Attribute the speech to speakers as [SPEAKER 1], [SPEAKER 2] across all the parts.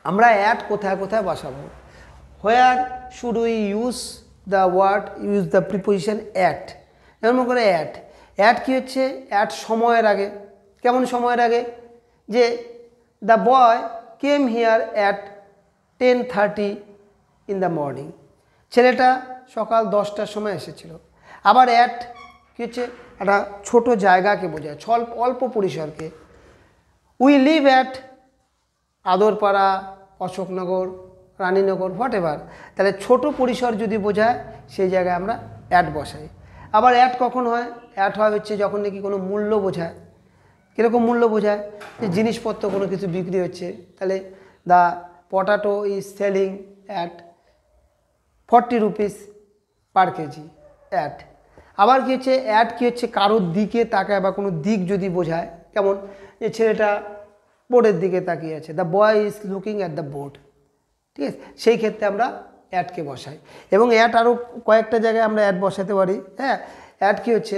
[SPEAKER 1] আমরা অ্যাট কোথায় কোথায় বসাবো, where should we use the word, use the preposition at. যেমন মনে করে অ্যাট, অ্যাট কী হচ্ছে, অ্যাট সময়ের আগে। কেমন সময়ের আগে, যে the boy came here at 10:30 in the morning, ছেলেটা সকাল 10টার সময় এসেছিল। আবার অ্যাট কী হচ্ছে, একটা ছোটো জায়গাকে বোঝায়, অল্প পরিসরকে। We live at Adarpara, Ashoknagar, Raninagar, whatever. তাহলে ছোট পরিসর যদি বোঝায় সেই জায়গায় আমরা অ্যাট বসাই। আবার অ্যাট কখন হয়, অ্যাট হয় হচ্ছে যখন নাকি কোনো মূল্য বোঝায়। কীরকম মূল্য বোঝায়, যে জিনিসপত্র কোনো কিছু বিক্রি হচ্ছে, তাহলে the potato is selling at 40 rupees per KG, at. আবার কী হচ্ছে, অ্যাট কী হচ্ছে, কারোর দিকে তাকায় বা কোনো দিক যদি বোঝায়, কেমন, যে ছেলেটা বোর্ডের দিকে তাকিয়ে আছে, the boy is looking at the board, ঠিক আছে। সেই ক্ষেত্রে আমরা অ্যাটকে বসাই। এবং অ্যাট আরও কয়েকটা জায়গায় আমরা অ্যাট বসাতে পারি। হ্যাঁ, অ্যাট কী হচ্ছে,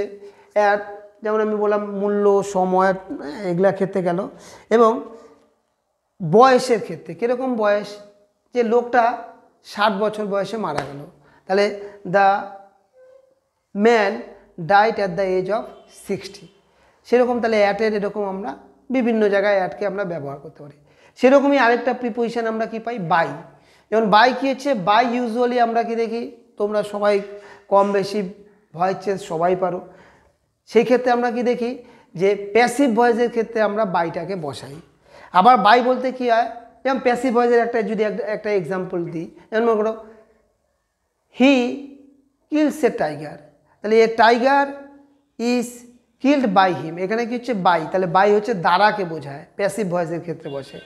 [SPEAKER 1] অ্যাট যেমন আমি বললাম মূল্য, সময়, এগুলার ক্ষেত্রে গেল। এবং বয়সের ক্ষেত্রে কীরকম বয়স, যে লোকটা 60 বছর বয়সে মারা গেল, তাহলে the man died at the age of 60, সেরকম। তাহলে অ্যাটের এরকম আমরা বিভিন্ন জায়গায় অ্যাটকে আমরা ব্যবহার করতে পারি। সেরকমই আরেকটা প্রিপোজিশন আমরা কি পাই, বাই। যেমন বাই কী হচ্ছে, বাই ইউজুয়ালি আমরা কি দেখি, তোমরা সবাই কম বেশি ভয়েস চেঞ্জ সবাই পারো, সেই ক্ষেত্রে আমরা কি দেখি, যে প্যাসিভ ভয়েসের ক্ষেত্রে আমরা বাইটাকে বসাই। আবার বাই বলতে কি হয়, যেমন প্যাসিভ ভয়েসের একটা এক্সাম্পল দিই, যেমন মনে করো হি কিলস এ টাইগার, তাহলে a tiger is killed by him, এখানে কি হচ্ছে বাই, তাহলে বাই হচ্ছে দ্বারাকে বোঝায়, প্যাসিভ ভয়েসের ক্ষেত্রে বসে।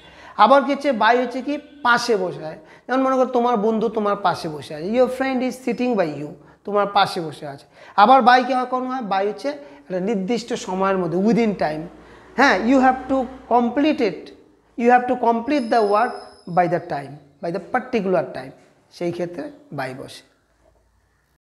[SPEAKER 1] আবার কি হচ্ছে, বাই হচ্ছে কি পাশে বসায়, যেমন মনে করো তোমার বন্ধু তোমার পাশে বসে আছে, your friend is sitting by you, তোমার পাশে বসে আছে। আবার বাই কখন হয়, বাই হচ্ছে একটা নির্দিষ্ট সময়ের মধ্যে, উইদিন টাইম। হ্যাঁ, you have to complete the work by the time, by the particular time, সেই ক্ষেত্রে বাই বসে।